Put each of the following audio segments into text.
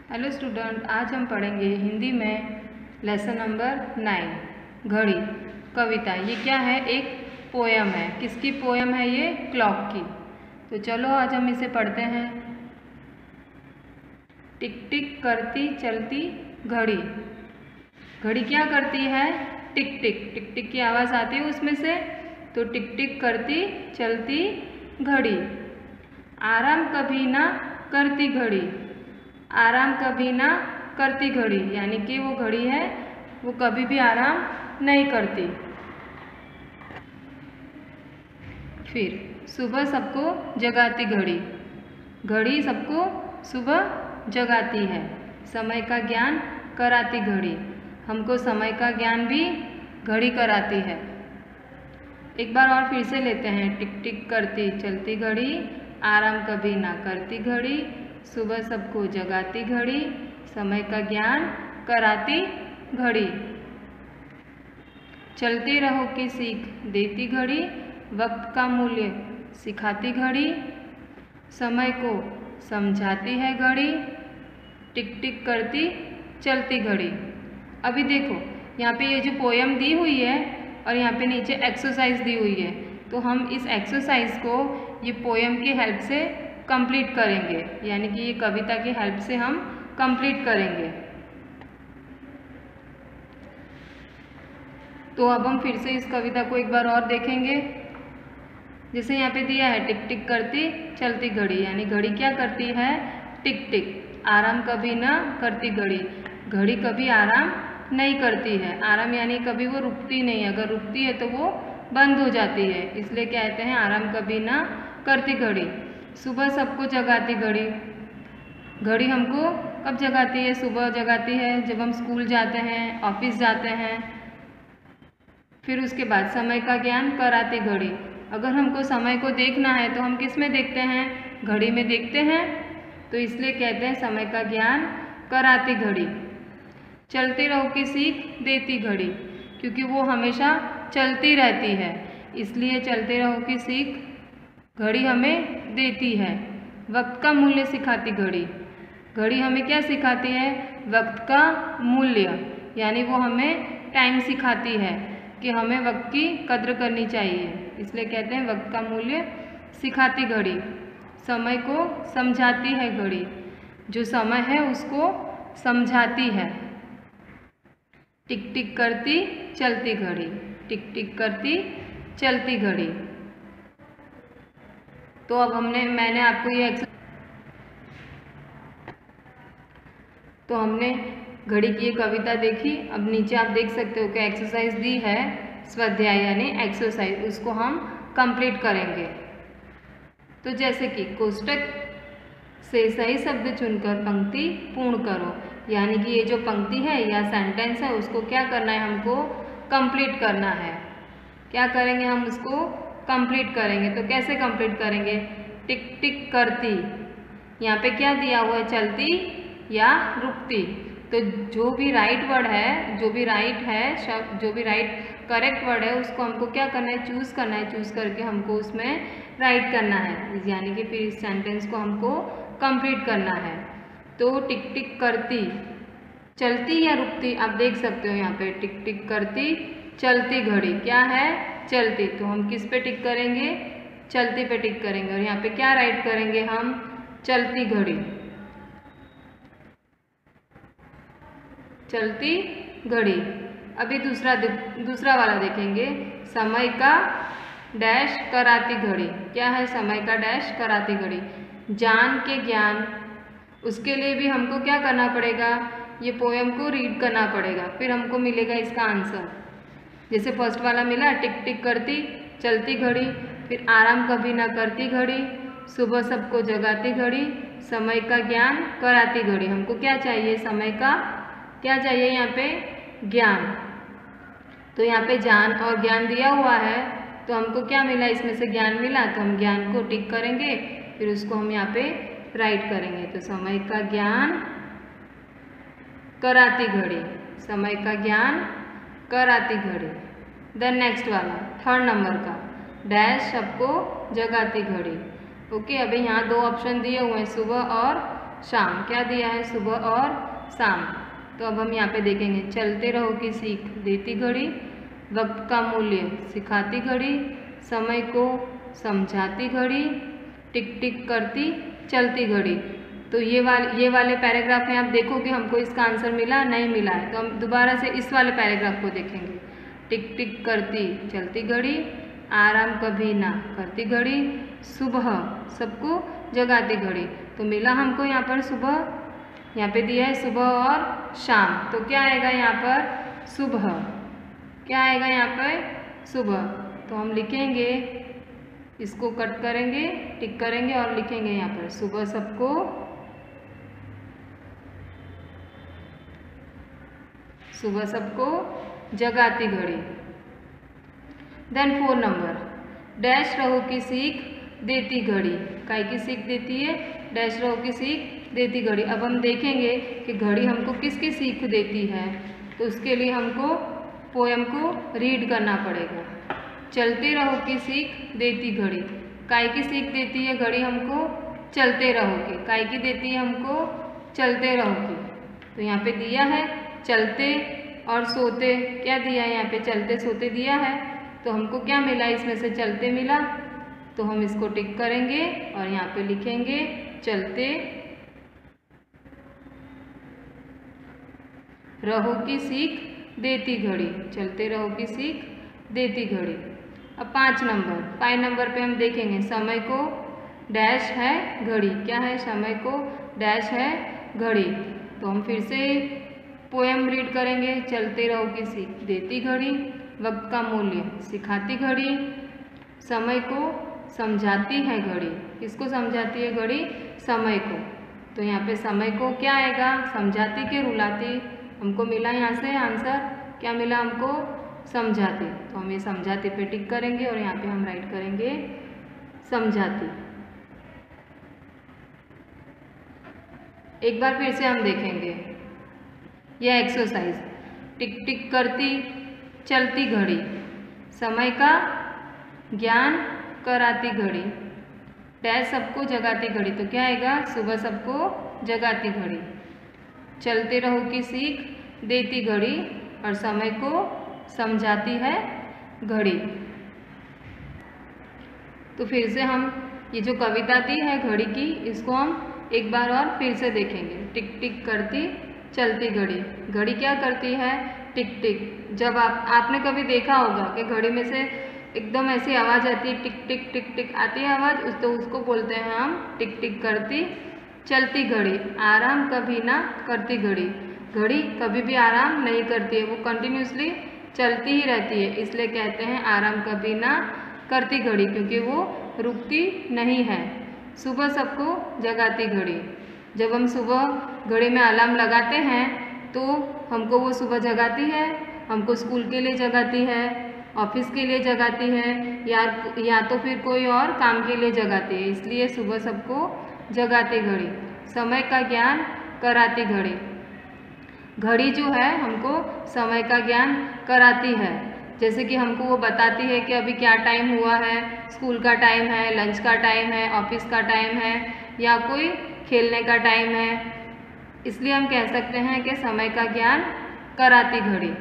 Hello student, आज हम पढ़ेंगे हिंदी में लेसन नंबर 9 घड़ी कविता। ये क्या है? एक पोयम है। किसकी पोयम है ये? क्लॉक की। तो चलो आज हम इसे पढ़ते हैं। टिक टिक करती चलती घड़ी। घड़ी क्या करती है? टिक टिक टिक टिक की आवाज़ आती है उसमें से। तो टिक टिक करती चलती घड़ी, आराम कभी ना करती घड़ी। आराम कभी ना करती घड़ी यानी कि वो घड़ी है वो कभी भी आराम नहीं करती। फिर सुबह सबको जगाती घड़ी। घड़ी सबको सुबह जगाती है। समय का ज्ञान कराती घड़ी। हमको समय का ज्ञान भी घड़ी कराती है। एक बार और फिर से लेते हैं। टिक टिक करती चलती घड़ी, आराम कभी ना करती घड़ी, सुबह सबको जगाती घड़ी, समय का ज्ञान कराती घड़ी। चलते रहो की सीख देती घड़ी, वक्त का मूल्य सिखाती घड़ी, समय को समझाती है घड़ी, टिक टिक करती चलती घड़ी। अभी देखो यहाँ पे ये जो पोयम दी हुई है और यहाँ पे नीचे एक्सरसाइज दी हुई है, तो हम इस एक्सरसाइज को ये पोयम की हेल्प से कंप्लीट करेंगे, यानी कि ये कविता की हेल्प से हम कंप्लीट करेंगे। तो अब हम फिर से इस कविता को एक बार और देखेंगे। जैसे यहाँ पे दिया है टिक टिक करती चलती घड़ी, यानी घड़ी क्या करती है? टिक टिक। आराम कभी ना करती घड़ी, घड़ी कभी आराम नहीं करती है। आराम यानी कभी वो रुकती नहीं है, अगर रुकती है तो वो बंद हो जाती है, इसलिए कहते हैं आराम कभी ना करती घड़ी। सुबह सबको जगाती घड़ी। घड़ी हमको कब जगाती है? सुबह जगाती है जब हम स्कूल जाते हैं, ऑफिस जाते हैं। फिर उसके बाद समय का ज्ञान कराती घड़ी। अगर हमको समय को देखना है तो हम किस में देखते हैं? घड़ी में देखते हैं, तो इसलिए कहते हैं समय का ज्ञान कराती घड़ी। चलते रहो की सीख देती घड़ी, क्योंकि वो हमेशा चलती रहती है, इसलिए चलते रहो की सीख घड़ी हमें देती है। वक्त का मूल्य सिखाती घड़ी। घड़ी हमें क्या सिखाती है? वक्त का मूल्य, यानी वो हमें टाइम सिखाती है कि हमें वक्त की कद्र करनी चाहिए, इसलिए कहते हैं वक्त का मूल्य सिखाती घड़ी। समय को समझाती है घड़ी, जो समय है उसको समझाती है। टिक टिक करती चलती घड़ी, टिक टिक करती चलती घड़ी। तो अब मैंने आपको ये हमने घड़ी की ये कविता देखी। अब नीचे आप देख सकते हो कि एक्सरसाइज दी है, स्वाध्याय यानी एक्सरसाइज, उसको हम कंप्लीट करेंगे। तो जैसे कि कोष्टक से सही शब्द चुनकर पंक्ति पूर्ण करो, यानी कि ये जो पंक्ति है या सेंटेंस है उसको क्या करना है? हमको कंप्लीट करना है। क्या करेंगे? हम उसको कंप्लीट करेंगे। तो कैसे कंप्लीट करेंगे? टिक टिक करती, यहाँ पे क्या दिया हुआ है? चलती या रुकती। तो जो भी राइट वर्ड है, जो भी राइट है शब्द, जो भी राइट करेक्ट वर्ड है उसको हमको क्या करना है? चूज़ करना है। चूज़ करके हमको उसमें राइट करना है, यानी कि फिर इस सेंटेंस को हमको कंप्लीट करना है। तो टिक टिक करती चलती या रुकती, आप देख सकते हो यहाँ पे टिक टिक करती चलती घड़ी क्या है? चलती। तो हम किस पे टिक करेंगे? चलती पे टिक करेंगे, और यहाँ पे क्या राइट करेंगे हम? चलती घड़ी, चलती घड़ी। अभी दूसरा वाला देखेंगे। समय का डैश कराती घड़ी। क्या है? समय का डैश कराती घड़ी। जान के ज्ञान, उसके लिए भी हमको क्या करना पड़ेगा? ये पोयम को रीड करना पड़ेगा, फिर हमको मिलेगा इसका आंसर। जैसे फर्स्ट वाला मिला टिक टिक करती चलती घड़ी, फिर आराम कभी ना करती घड़ी, सुबह सबको जगाती घड़ी, समय का ज्ञान कराती घड़ी। हमको क्या चाहिए? समय का क्या चाहिए? यहाँ पे ज्ञान। तो यहाँ पे जान और ज्ञान दिया हुआ है, तो हमको क्या मिला? इसमें से ज्ञान मिला, तो हम ज्ञान को टिक करेंगे, फिर उसको हम यहाँ पे राइट करेंगे। तो समय का ज्ञान कराती घड़ी, समय का ज्ञान कराती घड़ी। देन नेक्स्ट वाला थर्ड नंबर का डैश सबको जगाती घड़ी। ओके, अभी यहाँ दो ऑप्शन दिए हुए हैं, सुबह और शाम। क्या दिया है? सुबह और शाम। तो अब हम यहाँ पे देखेंगे, चलते रहो की सीख देती घड़ी, वक्त का मूल्य सिखाती घड़ी, समय को समझाती घड़ी, टिक टिक करती चलती घड़ी। तो ये वाले पैराग्राफ में आप देखोगे हमको इसका आंसर मिला नहीं मिला है, तो हम दोबारा से इस वाले पैराग्राफ को देखेंगे। टिक टिक करती चलती घड़ी, आराम कभी ना करती घड़ी, सुबह सबको जगाती घड़ी। तो मिला हमको यहाँ पर सुबह, यहाँ पे दिया है सुबह और शाम। तो क्या आएगा यहाँ पर? सुबह। क्या आएगा यहाँ पर? सुबह। तो हम लिखेंगे, इसको कट करेंगे, टिक करेंगे और लिखेंगे यहाँ पर सुबह सबको जगाती घड़ी। देन 4 नंबर, डैश रहो की सीख देती घड़ी। काय की सीख देती है? डैश रहो की सीख देती घड़ी। अब हम देखेंगे कि घड़ी हमको किसकी सीख देती है, तो उसके लिए हमको पोएम को रीड करना पड़ेगा। चलते रहो की सीख देती घड़ी। काय की सीख देती है घड़ी हमको? चलते रहो की। काय की देती है हमको? चलते रहो की। तो यहाँ पे दिया है चलते और सोते। क्या दिया है यहाँ पे? चलते सोते दिया है। तो हमको क्या मिला? इसमें से चलते मिला। तो हम इसको टिक करेंगे और यहाँ पे लिखेंगे चलते रहो की सीख देती घड़ी। चलते रहो की सीख देती घड़ी। अब 5 नंबर, 5 नंबर पे हम देखेंगे समय को डैश है घड़ी। क्या है? समय को डैश है घड़ी। तो हम फिर से पोएम रीड करेंगे। चलते रहो की सीख देती घड़ी, वक्त का मूल्य सिखाती घड़ी, समय को समझाती है घड़ी। किसको समझाती है घड़ी? समय को। तो यहाँ पे समय को क्या आएगा? समझाती के रुलाती। हमको मिला यहाँ से आंसर, क्या मिला हमको? समझाती। तो हम ये समझाती पे टिक करेंगे और यहाँ पे हम राइट करेंगे समझाती। एक बार फिर से हम देखेंगे यह एक्सरसाइज। टिक टिक करती चलती घड़ी, समय का ज्ञान कराती घड़ी, डैश सबको जगाती घड़ी। तो क्या आएगा? सुबह सबको जगाती घड़ी। चलते रहो की सीख देती घड़ी और समय को समझाती है घड़ी। तो फिर से हम ये जो कविता दी है घड़ी की, इसको हम एक बार और फिर से देखेंगे। टिक टिक करती चलती घड़ी। घड़ी क्या करती है? टिक टिक। जब आपने कभी देखा होगा कि घड़ी में से एकदम ऐसी आवाज़ आती है, टिक टिक टिक टिक आती है आवाज़, तो उसको बोलते हैं हम टिक टिक करती चलती घड़ी। आराम कभी ना करती घड़ी। घड़ी कभी भी आराम नहीं करती है, वो कंटिन्यूसली चलती ही रहती है, इसलिए कहते हैं आराम कभी ना करती घड़ी, क्योंकि वो रुकती नहीं है। सुबह सबको जगाती घड़ी। जब हम सुबह घड़ी में अलार्म लगाते हैं तो हमको वो सुबह जगाती है, हमको स्कूल के लिए जगाती है, ऑफिस के लिए जगाती है, या तो फिर कोई और काम के लिए जगाती है, इसलिए सुबह सबको जगाती घड़ी। समय का ज्ञान कराती घड़ी। घड़ी जो है हमको समय का ज्ञान कराती है, जैसे कि हमको वो बताती है कि अभी क्या टाइम हुआ है, स्कूल का टाइम है, लंच का टाइम है, ऑफिस का टाइम है, या कोई खेलने का टाइम है। इसलिए हम कह सकते हैं कि समय का ज्ञान कराती घड़ी।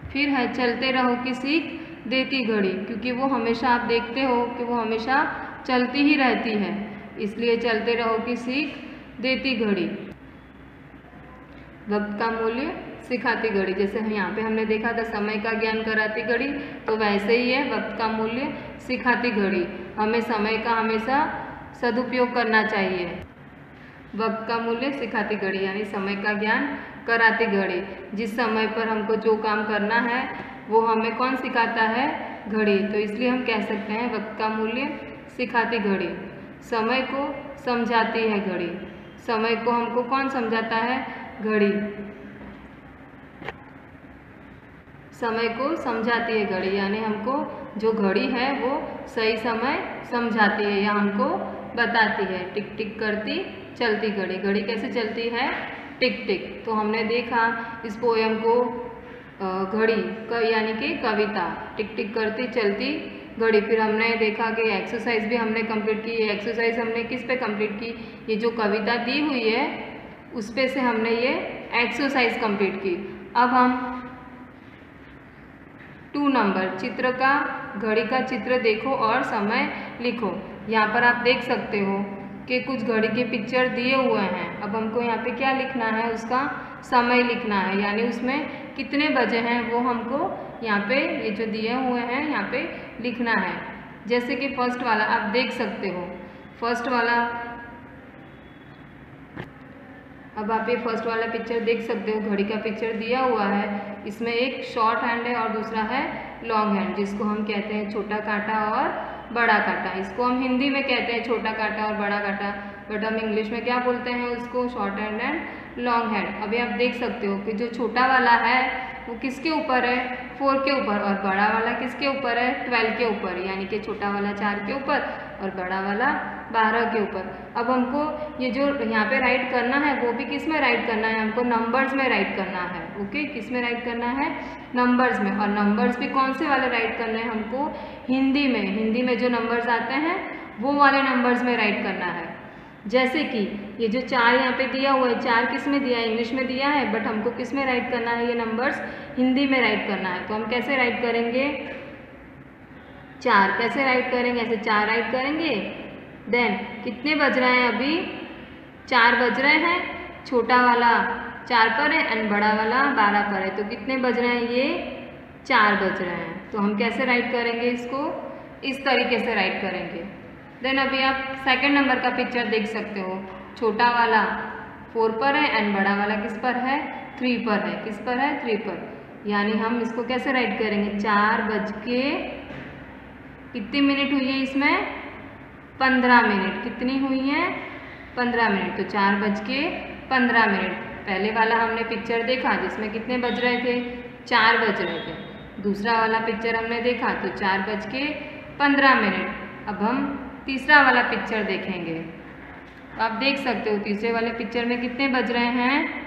फिर है चलते रहो की सीख देती घड़ी, क्योंकि वो हमेशा, आप देखते हो कि वो हमेशा चलती ही रहती है, इसलिए चलते रहो की सीख देती घड़ी। वक्त का मूल्य सिखाती घड़ी, जैसे यहाँ पे हमने देखा था समय का ज्ञान कराती घड़ी, तो वैसे ही है वक्त का मूल्य सिखाती घड़ी। हमें समय का हमेशा सदुपयोग करना चाहिए। वक्त का मूल्य सिखाती घड़ी यानी समय का ज्ञान कराती घड़ी। जिस समय पर हमको जो काम करना है वो हमें कौन सिखाता है? घड़ी। तो इसलिए हम कह सकते हैं वक्त का मूल्य सिखाती घड़ी। समय को समझाती है घड़ी। समय को हमको कौन समझाता है? घड़ी। समय को समझाती है घड़ी, यानी हमको जो घड़ी है वो सही समय समझाती है या हमको बताती है। टिक टिक करती चलती घड़ी। घड़ी कैसे चलती है? टिक टिक। तो हमने देखा इस पोयम को घड़ी यानी कि कविता टिक टिक करती चलती घड़ी। फिर हमने देखा कि एक्सरसाइज भी हमने कंप्लीट की। ये एक्सरसाइज हमने किस पे कंप्लीट की, ये जो कविता दी हुई है उस पे से हमने ये एक्सरसाइज कंप्लीट की। अब हम 2 नंबर चित्र का, घड़ी का चित्र देखो और समय लिखो। यहाँ पर आप देख सकते हो कि कुछ घड़ी के पिक्चर दिए हुए हैं। अब हमको यहाँ पे क्या लिखना है, उसका समय लिखना है, यानी उसमें कितने बजे हैं वो हमको यहाँ पे ये जो दिए हुए हैं यहाँ पे लिखना है। जैसे कि फर्स्ट वाला आप देख सकते हो, फर्स्ट वाला, अब आप ये फर्स्ट वाला पिक्चर देख सकते हो, घड़ी का पिक्चर दिया हुआ है। इसमें एक शॉर्ट हैंड है और दूसरा है लॉन्ग हैंड, जिसको हम कहते हैं छोटा कांटा और बड़ा कांटा। इसको हम हिंदी में कहते हैं छोटा कांटा और बड़ा कांटा, बट हम इंग्लिश में क्या बोलते हैं उसको, short hand and long hand. अभी आप देख सकते हो कि जो छोटा वाला है वो किसके ऊपर है, 4 के ऊपर, और बड़ा वाला किसके ऊपर है, 12 के ऊपर, यानी कि छोटा वाला 4 के ऊपर और बड़ा वाला 12 के ऊपर। अब हमको ये जो यहाँ पे राइट करना है वो भी किस में राइट करना है, हमको नंबर्स में राइट करना है। ओके, किस में राइट करना है, नंबर्स में। और नंबर्स भी कौन से वाले राइट करने हैं हमको, हिंदी में। हिंदी में जो नंबर्स आते हैं वो वाले नंबर्स में राइट करना है। जैसे कि ये जो 4 यहाँ पे दिया हुआ है, 4 किस में दिया है, इंग्लिश में दिया है, बट हमको किस में राइट करना है, ये नंबर्स हिंदी में राइट करना है। तो हम कैसे राइट करेंगे, 4 कैसे राइट करेंगे, ऐसे 4 राइट करेंगे। देन कितने बज रहे हैं, अभी 4 बज रहे हैं, छोटा वाला 4 पर है एंड बड़ा वाला 12 पर है, तो कितने बज रहे हैं, ये 4 बज रहे हैं। तो हम कैसे राइट करेंगे, इसको इस तरीके से राइट करेंगे। देन अभी आप सेकंड नंबर का पिक्चर देख सकते हो, छोटा वाला 4 पर है एंड बड़ा वाला किस पर है, 3 पर है। किस पर है, 3 पर, यानी हम इसको कैसे राइट करेंगे, 4 बज के कितनी मिनट हुई है, इसमें 15 मिनट। कितनी हुई है, 15 मिनट। तो 4 बज के 15 मिनट। पहले वाला हमने पिक्चर देखा जिसमें कितने बज रहे थे, 4 बज रहे थे। दूसरा वाला पिक्चर हमने देखा तो 4 बज के 15 मिनट। अब हम तीसरा वाला पिक्चर देखेंगे, तो आप देख सकते हो तीसरे वाले पिक्चर में कितने बज रहे हैं,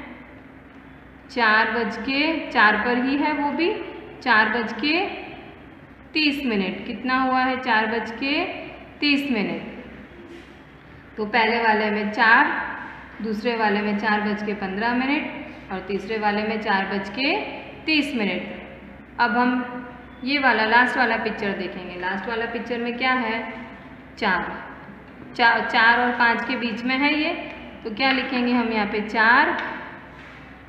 4 बज के 4 पर ही है, वो भी 4 बज के 30 मिनट। कितना हुआ है, 4 बज के 30 मिनट। तो पहले वाले में 4, दूसरे वाले में 4 बज के 15 मिनट और तीसरे वाले में 4 बज के 30 मिनट। अब हम ये वाला लास्ट वाला पिक्चर देखेंगे। लास्ट वाला पिक्चर में क्या है, 4 और 5 के बीच में है ये, तो क्या लिखेंगे हम यहाँ पे, 4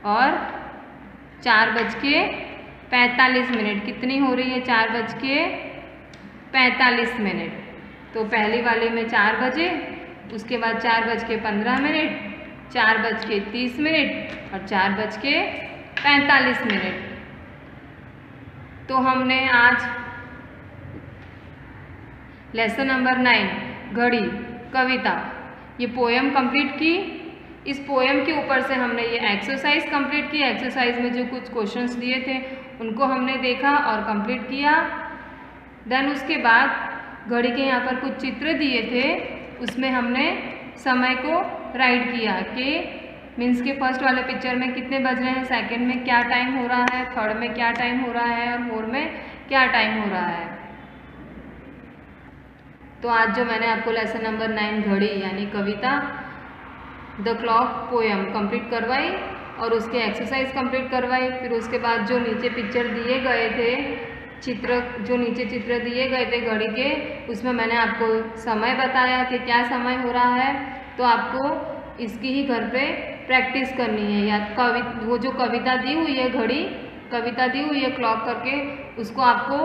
और 4 बज के 45 मिनट। कितनी हो रही है, 4 बज के 45 मिनट। तो पहली वाले में 4 बजे, उसके बाद 4 बज के 15 मिनट, 4 बज के 30 मिनट और 4 बज के 45 मिनट। तो हमने आज लेसन नंबर 9 घड़ी कविता ये पोएम कंप्लीट की। इस पोएम के ऊपर से हमने ये एक्सरसाइज कंप्लीट की। एक्सरसाइज में जो कुछ क्वेश्चंस दिए थे उनको हमने देखा और कंप्लीट किया। देन उसके बाद घड़ी के यहाँ पर कुछ चित्र दिए थे, उसमें हमने समय को राइट किया कि मीन्स के फर्स्ट वाले पिक्चर में कितने बज रहे हैं, सेकंड में क्या टाइम हो रहा है, थर्ड में क्या टाइम हो रहा है और फोर्थ में क्या टाइम हो रहा है। तो आज जो मैंने आपको लेसन नंबर 9 घड़ी यानी कविता द क्लॉक पोएम कंप्लीट करवाई और उसके एक्सरसाइज कंप्लीट करवाई। फिर उसके बाद जो नीचे पिक्चर दिए गए थे, चित्र जो नीचे चित्र दिए गए थे घड़ी के, उसमें मैंने आपको समय बताया कि क्या समय हो रहा है। तो आपको इसकी ही घर पे प्रैक्टिस करनी है, या वो जो कविता दी हुई है घड़ी, कविता दी हुई है क्लॉक करके, उसको आपको